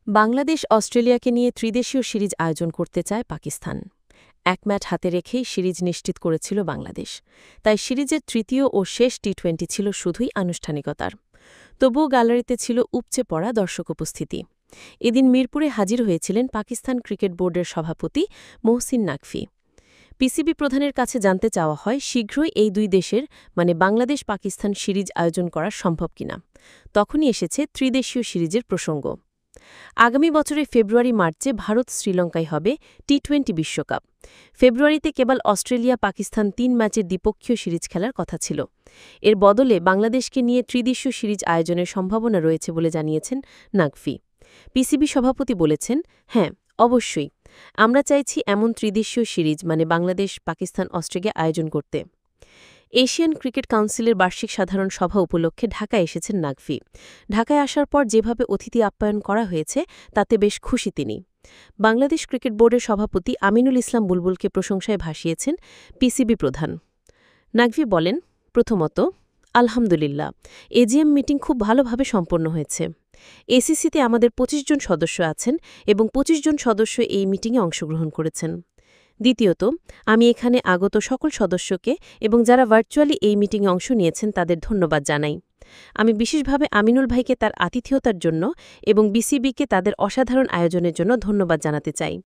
বাংলাদেশ অস্ট্রেলিয়াকে নিয়ে ত্রিদেশীয় সিরিজ আয়োজন করতে চায় পাকিস্তান। এক ম্যাচ হাতে রেখেই সিরিজ নিশ্চিত করেছিল বাংলাদেশ। তাই সিরিজের তৃতীয় ও শেষ টি-20 ছিল শুধুই আনুষ্ঠানিকতার। তবুও গ্যালারিতে ছিল উপচে পড়া দর্শক উপস্থিতি। এদিন মিরপুরে হাজির হয়েছিলেন পাকিস্তান ক্রিকেট বোর্ডের সভাপতি মোহসিন নাকভি। পিসিবি প্রধানের কাছে জানতে চাওয়া হয় শীঘ্রই এই দুই দেশের মানে বাংলাদেশ পাকিস্তান সিরিজ আয়োজন করা সম্ভব কিনা। তখনই এসেছে ত্রিদেশীয় সিরিজের প্রসঙ্গ। আগামী বছরের ফেব্রুয়ারি-মার্চে ভারত শ্রীলঙ্কায় হবে টি-20 বিশ্বকাপ। ফেব্রুয়ারিতে কেবল অস্ট্রেলিয়া পাকিস্তান ৩ ম্যাচের দ্বিপক্ষীয় সিরিজ খেলার কথা ছিল। এর বদলে বাংলাদেশকে নিয়ে ত্রিদেশীয় সিরিজ আয়োজনের সম্ভাবনা রয়েছে বলে জানিয়েছেন নাকভি। পিসিবি সভাপতি বলেছেন, হ্যাঁ, অবশ্যই আমরা চাইছি এমন ত্রিদেশীয় সিরিজ মানে বাংলাদেশ পাকিস্তান অস্ট্রেলিয়া আয়োজন করতে। এশিয়ান ক্রিকেট কাউন্সিলের বার্ষিক সাধারণ সভা উপলক্ষে ঢাকায় এসেছেন নাকভি। ঢাকায় আসার পর যেভাবে অতিথি আপ্যায়ন করা হয়েছে তাতে বেশ খুশি তিনি। বাংলাদেশ ক্রিকেট বোর্ডের সভাপতি আমিনুল ইসলাম বুলবুলকে প্রশংসায় ভাসিয়েছেন পিসিবি প্রধান। নাকভি বলেন, প্রথমত আলহামদুলিল্লাহ, এজিএম মিটিং খুব ভালোভাবে সম্পন্ন হয়েছে। এসিসিতে আমাদের ২৫ জন সদস্য আছেন এবং ২৫ জন সদস্য এই মিটিংয়ে অংশগ্রহণ করেছেন। দ্বিতীয়ত, আমি এখানে আগত সকল সদস্যকে এবং যারা ভার্চুয়ালি এই মিটিংয়ে অংশ নিয়েছেন তাদের ধন্যবাদ জানাই। আমি বিশেষভাবে আমিনুল ভাইকে তার আতিথেয়তার জন্য এবং বিসিবিকে তাদের অসাধারণ আয়োজনের জন্য ধন্যবাদ জানাতে চাই।